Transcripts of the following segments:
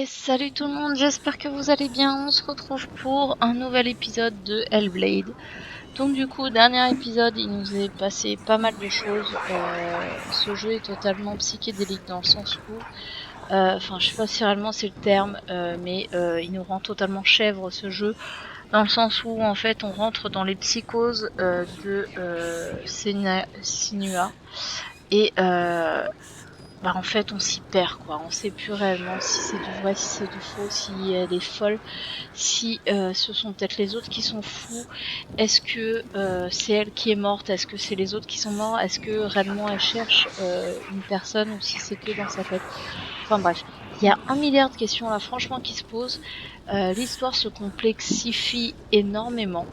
Et salut tout le monde, j'espère que vous allez bien. On se retrouve pour un nouvel épisode de Hellblade. Donc du coup, dernier épisode, il nous est passé pas mal de choses. Ce jeu est totalement psychédélique dans le sens où, enfin je sais pas si réellement c'est le terme, mais il nous rend totalement chèvre ce jeu. Dans le sens où en fait on rentre dans les psychoses de Senua. Et en fait on s'y perd quoi, on sait plus réellement si c'est du vrai, si c'est du faux, si elle est folle, si ce sont peut-être les autres qui sont fous, est-ce que c'est elle qui est morte, est-ce que c'est les autres qui sont morts, est-ce que réellement elle cherche une personne ou si c'est que dans sa tête. Enfin bref, il y a un milliard de questions là franchement qui se posent, l'histoire se complexifie énormément.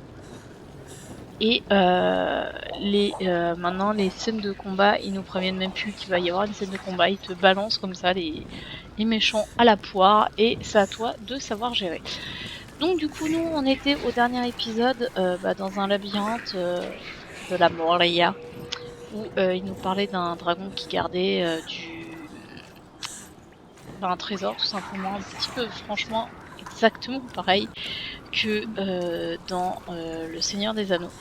Et maintenant les scènes de combat, ils nous préviennent même plus qu'il va y avoir une scène de combat, ils te balancent comme ça les méchants à la poire et c'est à toi de savoir gérer. Donc du coup nous on était au dernier épisode dans un labyrinthe de la Moria où il nous parlait d'un dragon qui gardait un trésor tout simplement, un petit peu franchement exactement pareil que dans le Seigneur des Anneaux.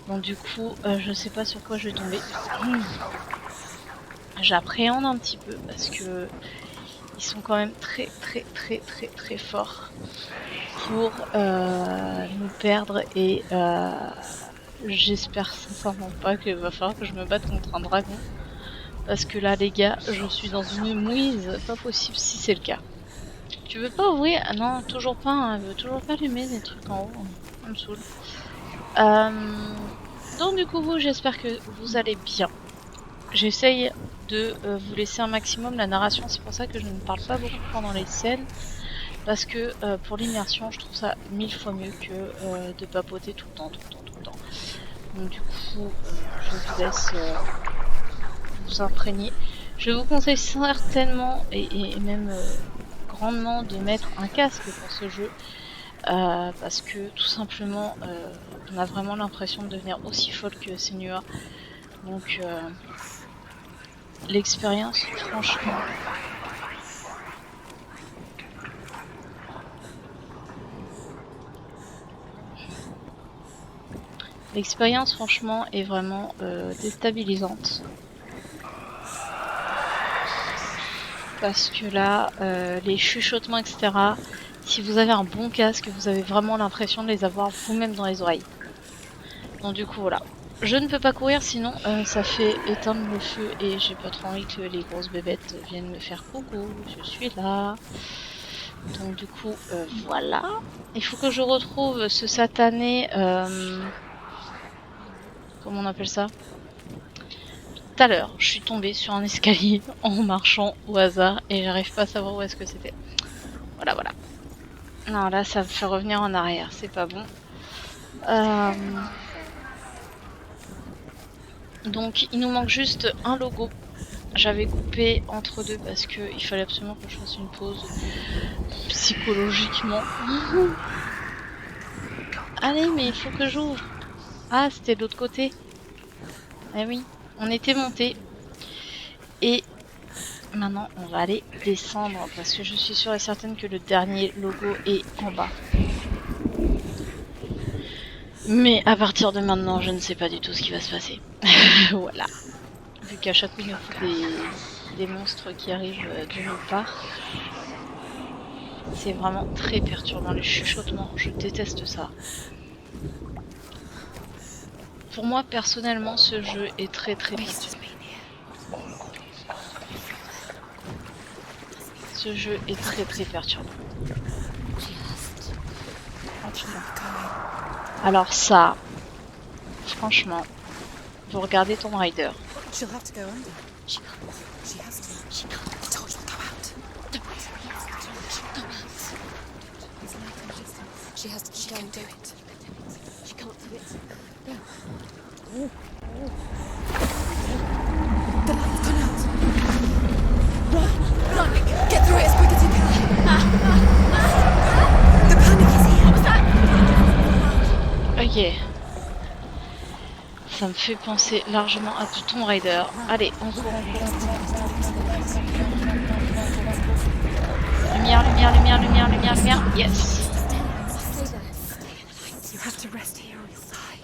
Donc du coup, je sais pas sur quoi je vais tomber. J'appréhende un petit peu parce que ils sont quand même très forts pour nous perdre et j'espère sincèrement pas qu'il va falloir que je me batte contre un dragon. Parce que là les gars, je suis dans une mouise pas possible si c'est le cas. Tu veux pas ouvrir? Ah non, toujours pas, hein, elle veut toujours pas allumer des trucs en haut. Ça me saoule. Donc du coup j'espère que vous allez bien. J'essaye de vous laisser un maximum la narration, c'est pour ça que je ne parle pas beaucoup pendant les scènes, parce que pour l'immersion je trouve ça 1000 fois mieux que de papoter tout le temps. Donc du coup je vous laisse vous imprégner. Je vous conseille certainement et même grandement de mettre un casque pour ce jeu, parce que tout simplement on a vraiment l'impression de devenir aussi folle que Senua. Donc l'expérience franchement est vraiment déstabilisante. Parce que là, les chuchotements, etc., si vous avez un bon casque, vous avez vraiment l'impression de les avoir vous-même dans les oreilles. Donc du coup, voilà. Je ne peux pas courir, sinon ça fait éteindre le feu et j'ai pas trop envie que les grosses bébêtes viennent me faire coucou, je suis là. Donc du coup, voilà. Il faut que je retrouve ce satané... comment on appelle ça? Tout à l'heure, je suis tombée sur un escalier en marchant au hasard et j'arrive pas à savoir où est-ce que c'était. Voilà. Non, là, ça me fait revenir en arrière, c'est pas bon. Donc, il nous manque juste un logo. J'avais coupé entre deux parce qu'il fallait absolument que je fasse une pause psychologiquement. Allez, mais il faut que j'ouvre. Ah, c'était de l'autre côté. Eh oui, on était monté. Et maintenant, on va aller descendre parce que je suis sûre et certaine que le dernier logo est en bas. Mais à partir de maintenant, je ne sais pas du tout ce qui va se passer. Voilà. Vu qu'à chaque fois, il nous faut des monstres qui arrivent de nulle part. C'est vraiment très perturbant, les chuchotements. Je déteste ça. Pour moi, personnellement, ce jeu est très perturbant. Ce jeu est très perturbant. Alors ça, franchement, vous regardez Tomb Raider. Ok. Ça me fait penser largement à du Tomb Raider. Allez, on court. lumière, lumière, lumière, lumière, lumière, lumière. Yes. You have to rest here or you'll die.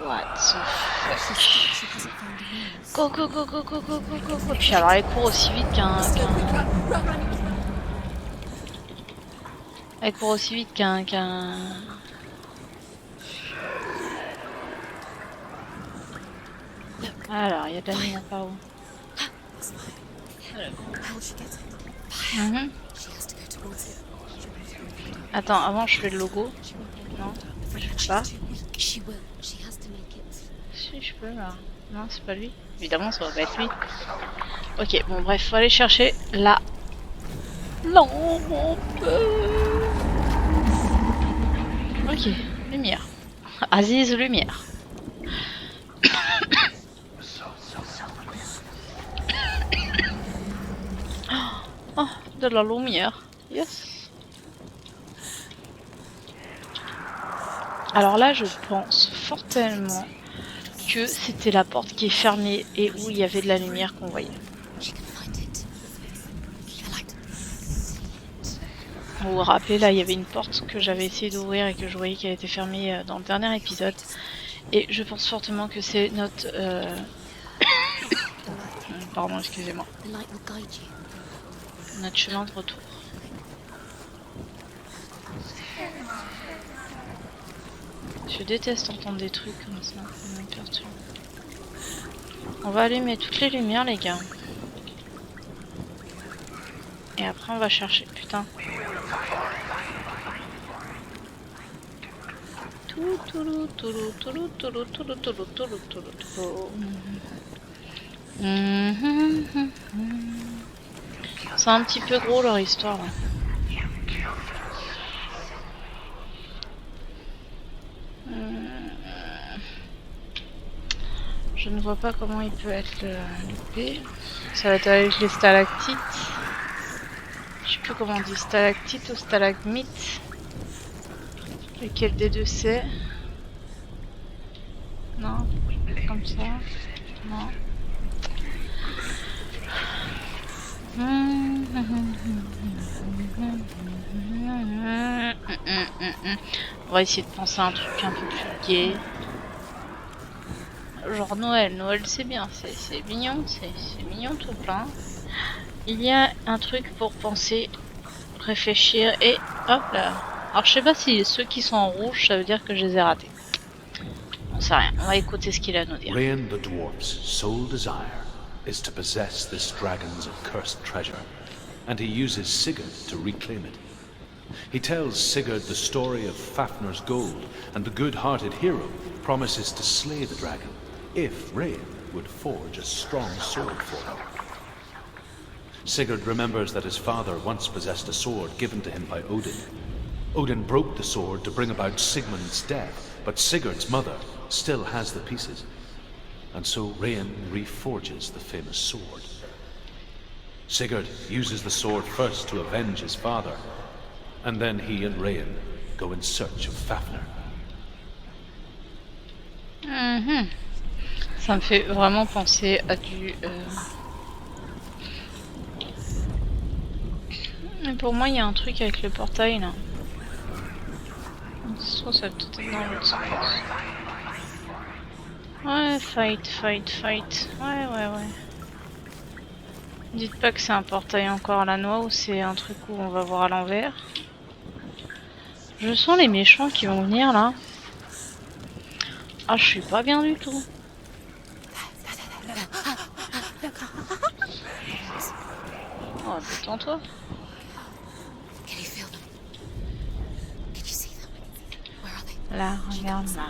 What the She's fuck. scared she hasn't found the runes. Go, go, go, go, go, go, go, go, go. Puis alors elle court aussi vite Elle court aussi vite qu'un... Alors, il y a de la lumière par où? How will she get it? Mhm. She has to go towards it. Attends, avant je fais le logo. Non, je fais pas. She will. She has to make it. Si je peux là. Non, c'est pas lui. Évidemment, ça va pas être lui. Ok, bon bref, faut aller chercher la lampe. Ok, lumière. Aziz, lumière. Oh, de la lumière. Yes. Alors là, je pense fortement que c'était la porte qui est fermée et où il y avait de la lumière qu'on voyait. Vous vous rappelez, là, il y avait une porte que j'avais essayé d'ouvrir et que je voyais qu'elle était fermée dans le dernier épisode. Et je pense fortement que c'est notre... Pardon, excusez-moi. Notre chemin de retour. Je déteste entendre des trucs comme ça, ça me perturbe. On va allumer toutes les lumières, les gars. Et après on va chercher... Putain. C'est un petit peu gros leur histoire là. Je ne vois pas comment il peut être loupé. Ça va être avec les stalactites. Je sais plus comment on dit, stalactite ou stalagmite. Lequel des deux c'est? Non, comme ça. Non. On va essayer de penser à un truc un peu plus gai. Genre Noël, Noël c'est bien, c'est mignon, c'est mignon tout plein. Il y a un truc pour penser, réfléchir et hop là. Alors je sais pas si ceux qui sont en rouge ça veut dire que je les ai ratés. On sait rien, on va écouter ce qu'il a à nous dire. Rayan the dwarf's sole desire is to possess this dragon's accursed treasure, and he uses Sigurd to reclaim it. He tells Sigurd the story of Fafnir's gold, and the good-hearted hero promises to slay the dragon if Rayan would forge a strong sword for him. Sigurd remembers that his father once possessed a sword given to him by Odin. Odin broke the sword to bring about Sigmund's death, but Sigurd's mother still has the pieces, and so Rayan reforges the famous sword. Sigurd uses the sword first to avenge his father, and then he and Rayan go in search of Fafnir. Ça me fait vraiment penser à du... Mais pour moi, il y a un truc avec le portail là. Soit ça peut être dans l'autre sens. Ouais, fight, fight, fight. Ouais, ouais, ouais. Dites pas que c'est un portail encore à la noix ou c'est un truc où on va voir à l'envers. Je sens les méchants qui vont venir là. Ah, je suis pas bien du tout. Oh, détends-toi. Là, regarde là.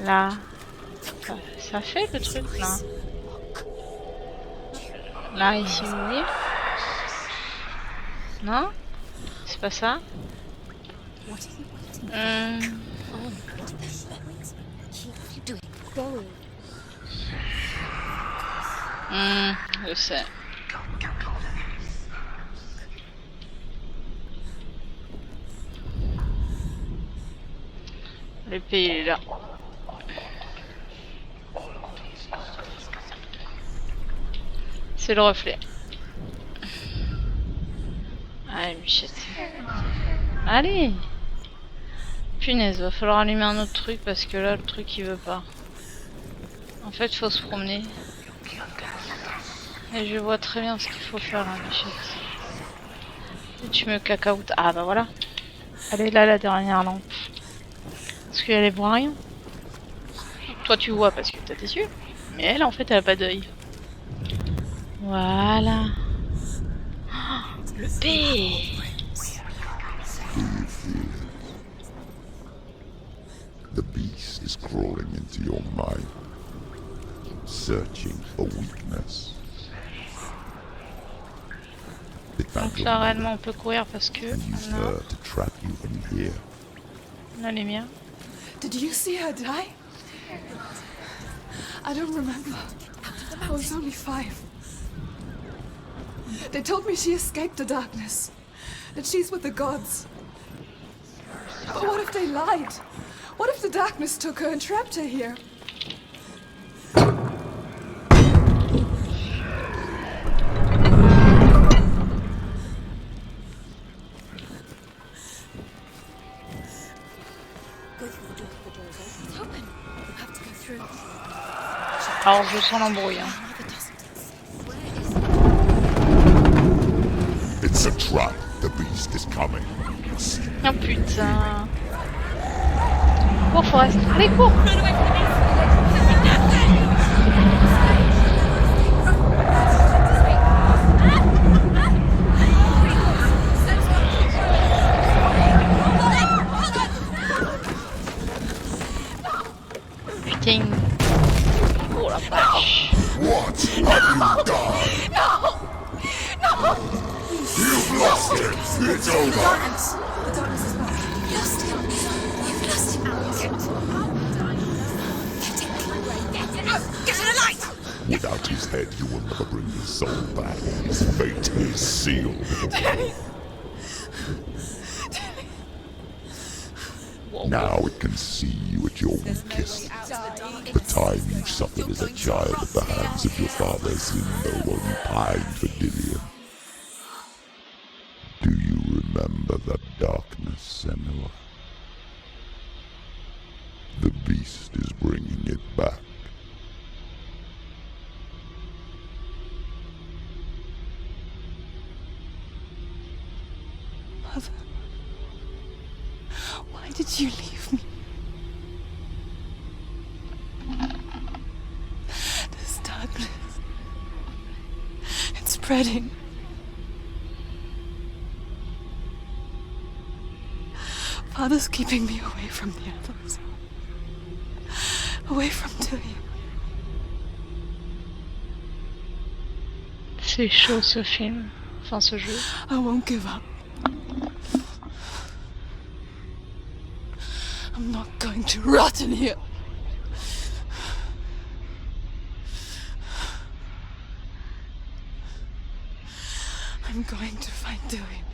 Là. Ça fait le truc là. Là, ici, vous voyez? Non? C'est pas ça? Je sais. Le pays est là. C'est le reflet. Allez, Michette. Allez. Punaise, va falloir allumer un autre truc parce que là, le truc il veut pas. En fait, faut se promener. Et je vois très bien ce qu'il faut faire là, Michette. Et tu me cacaoutes. Ah bah voilà. Elle est là, la dernière lampe. Parce qu'elle voit rien. Toi, tu vois parce que t'as tes yeux. Mais elle, en fait, elle a pas d'œil. Voilà. Oh, le B. The beast is crawling into your mind, searching for weakness. It found Donc your là, mother réellement, on peut courir parce que and used on a, her to trap you in here. on a les miens. Did you see her die? I don't remember. I was only 5. They told me she escaped the darkness, that she's with the gods. But what if they lied? What if the darkness took her and trapped her here? Go through the door. The door is open. It's open. You have to go through. Alors, je sens l'embrouille. Hein. Mother doesn't exist. Where is It's a trap. The beast is coming. Oh putain. Cours, Forest. Allez, cours. Putain. Oh la vache. What have you done? You've lost it. It's over. The darkness is back. lost him? You've lost him, Alex. Get to the light! Without his head, you will never bring his soul back. His fate is sealed. Now it can see you at your weakest. The time you suffered as a child at the hands of your father Zindo while you pined for Dillion. Do you remember that darkness, Senua? The beast is bringing it back. Mother, why did you leave me? This darkness, it's spreading. Father's keeping me away from the others. Away from Dillion. C'est chaud ce film. Enfin, ce jeu. I won't give up. I'm not going to rot in here. I'm going to find Dillion.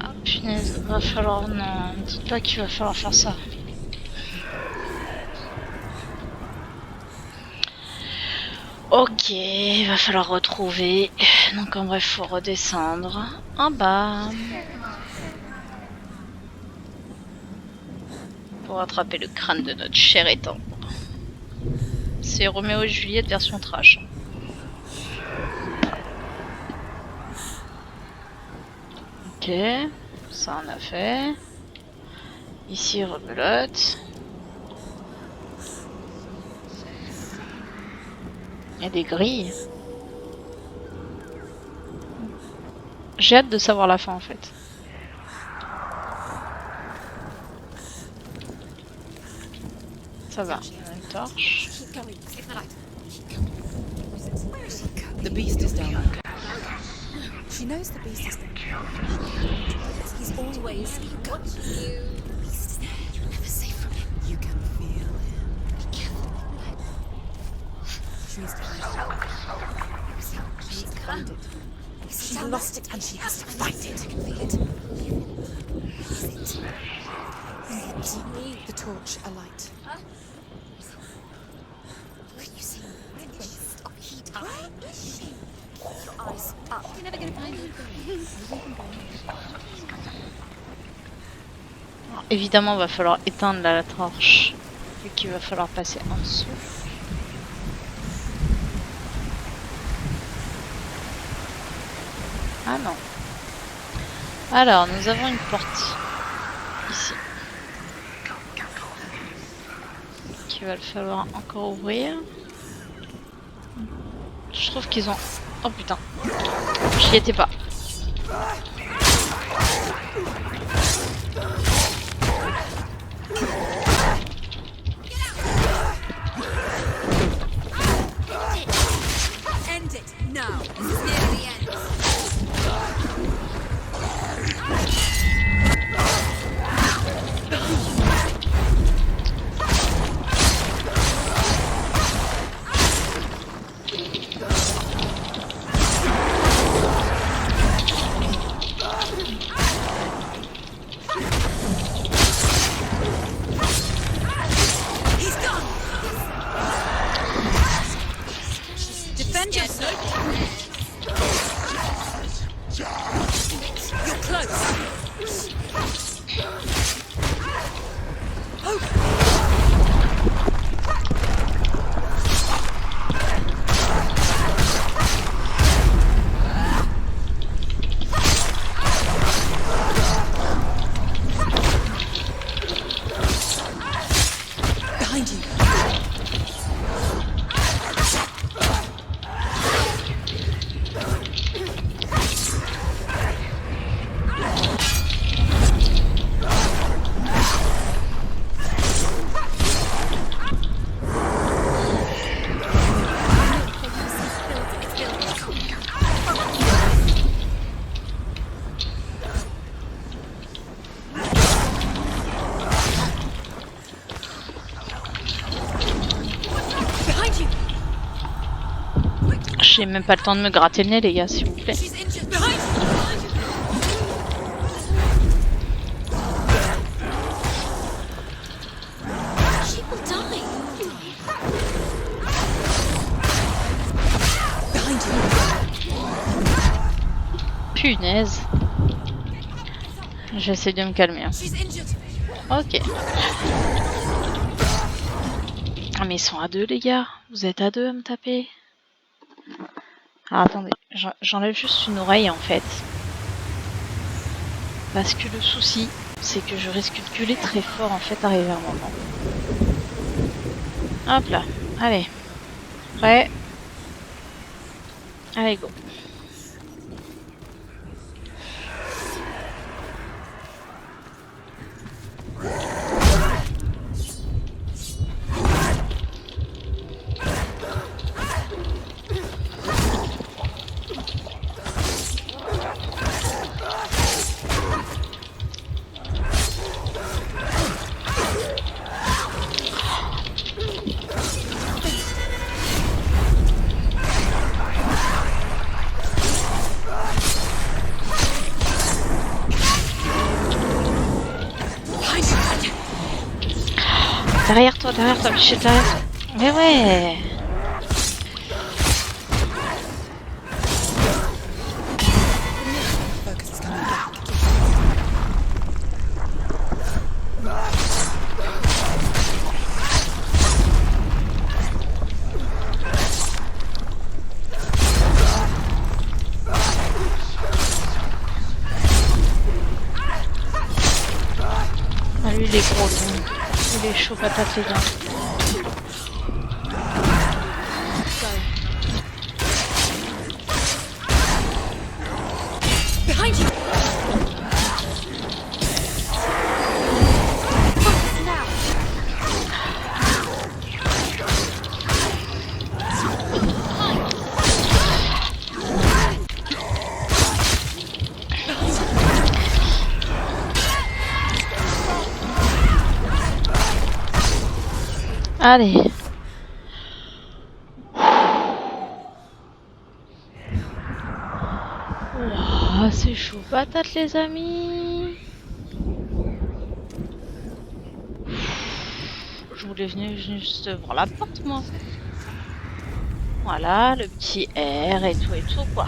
Ah punaise, va falloir... Non, dites pas qu'il va falloir faire ça. Ok, va falloir retrouver. Donc en bref, faut redescendre en bas. Pour rattraper le crâne de notre cher et tendre. C'est Roméo et Juliette version trash. Ok, ça on a fait. Ici rebelote. Il y a des grilles. J'ai hâte de savoir la fin en fait. Ça va, on a une torche. Keep going. Get the light. The beast is down. She knows the beast is there. He's always got you. The beast is there. You're never safe from him. You can feel him. Be careful. She needs to find it. She needs to find it. She's lost it and she has to find it. I can feel it. The torch alight. Can you see? Stop heat up. Keep your eyes up. You're never gonna find me. Alors, évidemment, va falloir éteindre la torche, vu qu'il va falloir passer en dessous. Ah non. Alors, nous avons une porte ici. Qu'il va falloir encore ouvrir. Je trouve qu'ils ont... Oh putain. J'y étais pas. End it now. This is near the end. He's gone. Defend yourself. You're close. Behind you. Behind you. J'ai même pas le temps de me gratter le nez, les gars, s'il vous plaît. She's injured. Behind you. She will die. Behind you. Punaise. J'essaie de me calmer. Hein. She's injured. Ok. Ah mais ils sont à deux, les gars. Vous êtes à deux à me taper. Ah attendez, j'enlève juste une oreille en fait. Parce que le souci, c'est que je risque de gueuler très fort en fait arrivé à un moment. Hop là, allez. Prêt. Allez go. Derrière toi, Michel, derrière toi. Mais ouais. Focus is coming back. Ah lui il est gros, lui. Il est chaud patate les gars. Behind you. Focus now. Allez. Ouah, c'est chaud patate les amis. Je voulais venir juste voir la porte, moi. Voilà, le petit R et tout, quoi.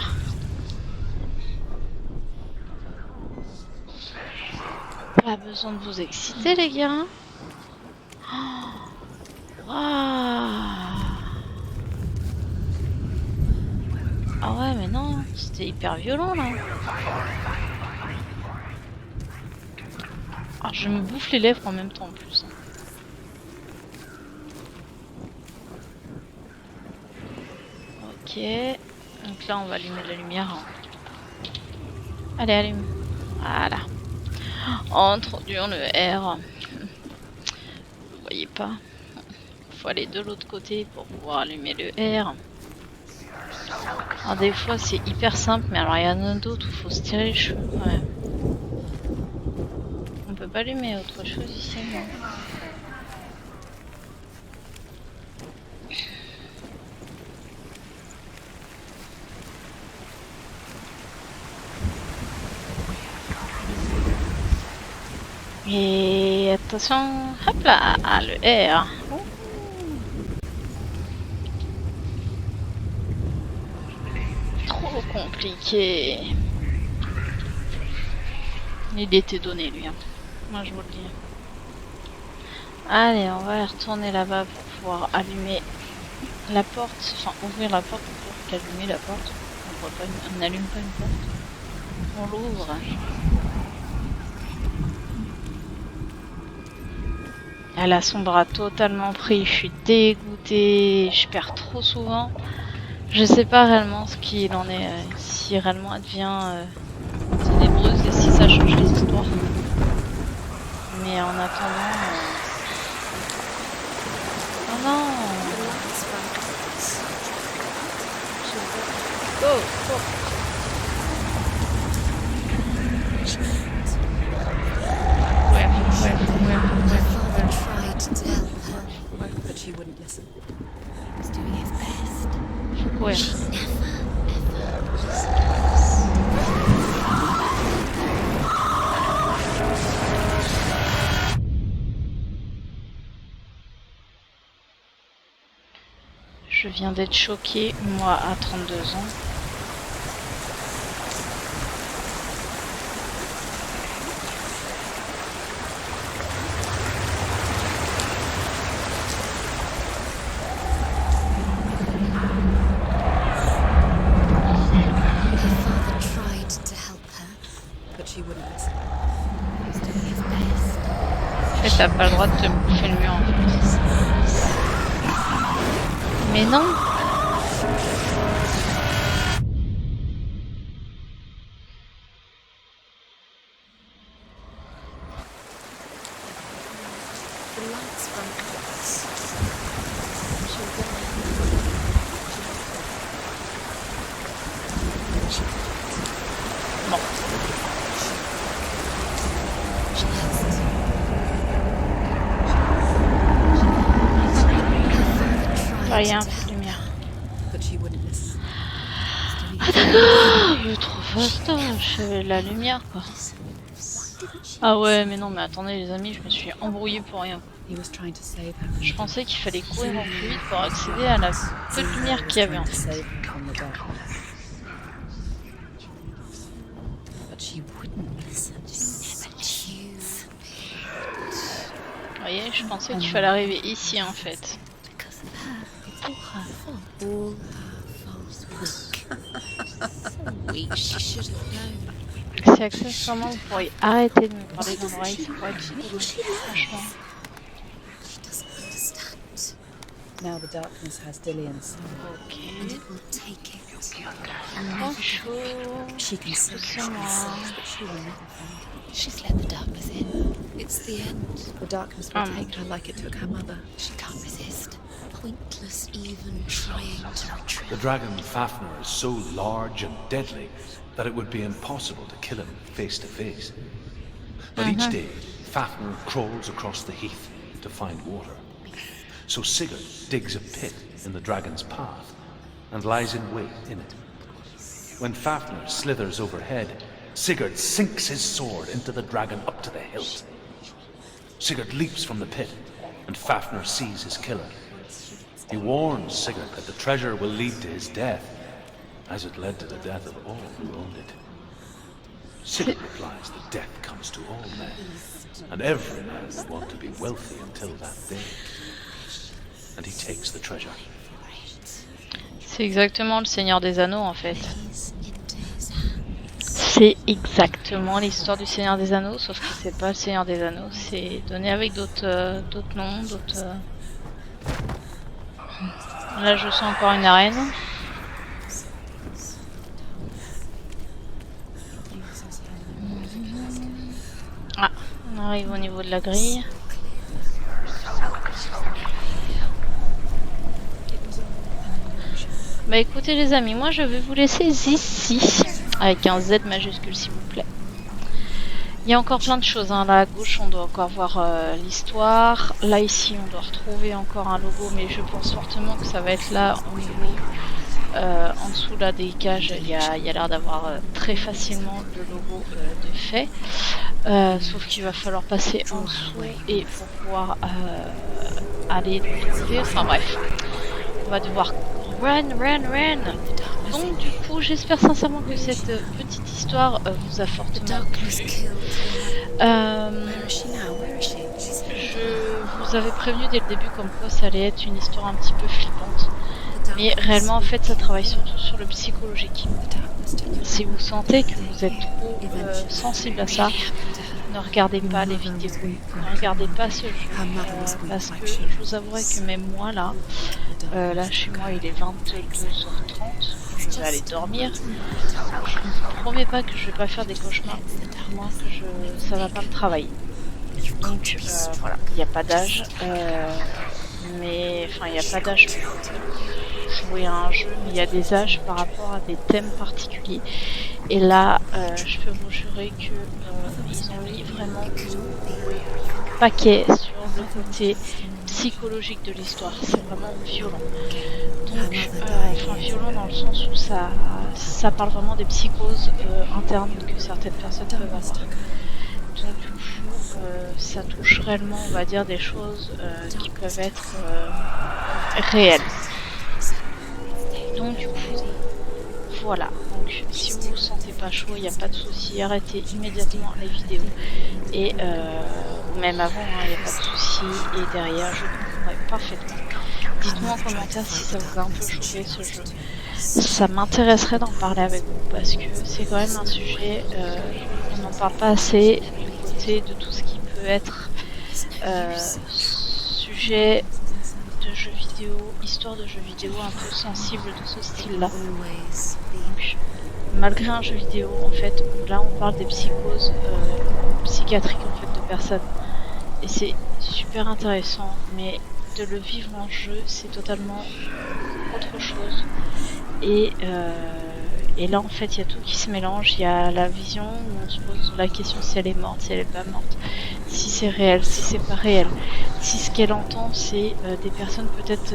Pas besoin de vous exciter, les gars. Waouh. Ah ouais, mais non, c'était hyper violent, là. Alors, je me bouffe les lèvres en même temps, en plus. Ok. Donc là, on va allumer la lumière. Allez, allume. Voilà. Introduire le R. Vous voyez pas. Faut aller de l'autre côté pour pouvoir allumer le R. Alors des fois c'est hyper simple, mais alors il y en a d'autres où il faut se tirer les cheveux. Ouais. On peut pas allumer autre chose ici, non. Et attention, hop là, le R. Trop compliqué. Il était donné lui, hein. Moi je vous le dis. Allez, on va retourner là-bas pour pouvoir allumer la porte, enfin ouvrir la porte pour qu'allumer la porte. On n'allume pas une porte. On l'ouvre. Elle a son bras totalement pris, je suis dégoûtée, je perds trop souvent. Je sais pas réellement ce qu'il en est, si réellement elle devient ténébreuse et si ça change l'histoire. Mais en attendant... Oh non. Go, go. But she wouldn't listen. He's doing his best. Ouais. She never, Je viens d'être choquée, moi à 32 ans. T'as pas le droit de te bouffer le mur en fait. Mais non. Bon. Il y a un peu de lumière. Ah d'accord, trop fastoche, la lumière quoi. Ah ouais, mais non, mais attendez les amis, je me suis embrouillée pour rien. Je pensais qu'il fallait courir en plus vite pour accéder à la peu de lumière qu'il y avait en fait. Vous voyez, je pensais qu'il fallait arriver ici en fait. Si accessoirement vous pourriez arrêter de me parler dans l'oreille, ça pourrait être cool, franchement. Now the darkness has Dillian's soul. Ok. and it will take it. Bonjour. She can see Doucement. but she will never find it. She's let the darkness in. It's the end. The darkness will take her like it took her mother. She can't resist. Pointless even trying to retrieve. The dragon Fafnir is so large and deadly that it would be impossible to kill him face to face. But each day, Fafnir crawls across the heath to find water. So Sigurd digs a pit in the dragon's path and lies in wait in it. When Fafnir slithers overhead, Sigurd sinks his sword into the dragon up to the hilt. Sigurd leaps from the pit and Fafnir sees his killer. He warns Sigurd that the treasure will lead to his death, as it led to the death of all who owned it. Sigurd replies that death comes to all men, and every man will want to be wealthy until that day. And he takes the treasure. C'est exactement le Seigneur des Anneaux en fait. C'est exactement l'histoire du Seigneur des Anneaux, sauf que c'est pas le Seigneur des Anneaux, c'est donné avec d'autres noms, d'autres... Là je sens encore une arène. Ah, on arrive au niveau de la grille. Bah écoutez les amis, moi je vais vous laisser ici, avec un Z majuscule s'il vous plaît. Il y a encore plein de choses, hein. Là à gauche on doit encore voir l'histoire, là ici on doit retrouver encore un logo, mais je pense fortement que ça va être là au niveau, en dessous là des cages, il y a l'air d'avoir très facilement le logo de fait, sauf qu'il va falloir passer en dessous et pour pouvoir aller le trouver, enfin bref, on va devoir run. Donc du coup j'espère sincèrement que cette petite histoire vous a fortement plu. Je vous avais prévenu dès le début comme quoi ça allait être une histoire un petit peu flippante. Mais réellement en fait ça travaille surtout sur le psychologique. Si vous sentez que vous êtes trop sensible à ça, ne regardez pas les vidéos, ne regardez pas ce jeu, parce que je vous avouerai que même moi là chez moi il est 22h30, je vais aller dormir, je ne promets pas que je vais pas faire des cauchemars, moi que ça va pas me travailler. Donc voilà, il n'y a pas d'âge, mais enfin il n'y a pas d'âge pour jouer à un jeu, mais il y a des âges par rapport à des thèmes particuliers. Et là, je peux vous jurer que ils ont mis vraiment le paquet sur le côté psychologique de l'histoire. C'est vraiment violent. Donc, enfin violent dans le sens où ça parle vraiment des psychoses internes que certaines personnes peuvent avoir. Donc du coup, ça touche réellement, on va dire, des choses qui peuvent être réelles. Donc du coup, voilà. Donc si vous vous sentez pas chaud, il n'y a pas de souci, arrêtez immédiatement les vidéos. Et même avant, il n'y a pas de souci. Et derrière, je comprendrai parfaitement. Dites-moi en commentaire si ça vous a un peu choqué ce jeu. Ça m'intéresserait d'en parler avec vous parce que c'est quand même un sujet, on n'en parle pas assez du côté de tout ce qui peut être sujet de jeux vidéo, histoire de jeux vidéo un peu sensible de ce style-là. Donc, malgré un jeu vidéo, en fait, là on parle des psychoses psychiatriques en fait de personnes. Et c'est super intéressant, mais de le vivre en jeu, c'est totalement autre chose. Et là en fait il y a tout qui se mélange, il y a la vision où on se pose la question si elle est morte, si elle est pas morte, si c'est réel, si c'est pas réel, si ce qu'elle entend c'est des personnes peut-être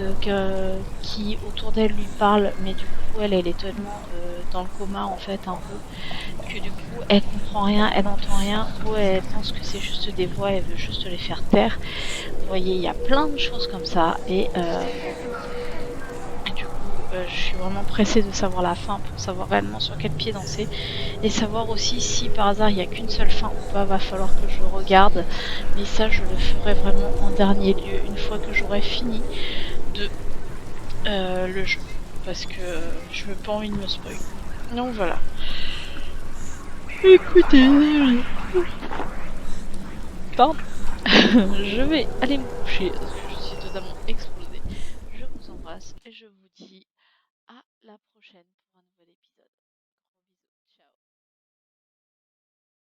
qui autour d'elle lui parlent, mais du coup elle est tellement dans le coma en fait un peu, que du coup elle comprend rien, elle entend rien, ou elle pense que c'est juste des voix, elle veut juste les faire taire. Vous voyez, il y a plein de choses comme ça, et je suis vraiment pressée de savoir la fin pour savoir réellement sur quel pied danser et savoir aussi si par hasard il n'y a qu'une seule fin ou pas, va falloir que je regarde, mais ça je le ferai vraiment en dernier lieu une fois que j'aurai fini de le jeu, parce que je veux pas envie de me spoil. Donc voilà. Écoutez, pardon, je vais aller me coucher parce que je suis totalement explosée. Je vous embrasse et je vous dis à la prochaine.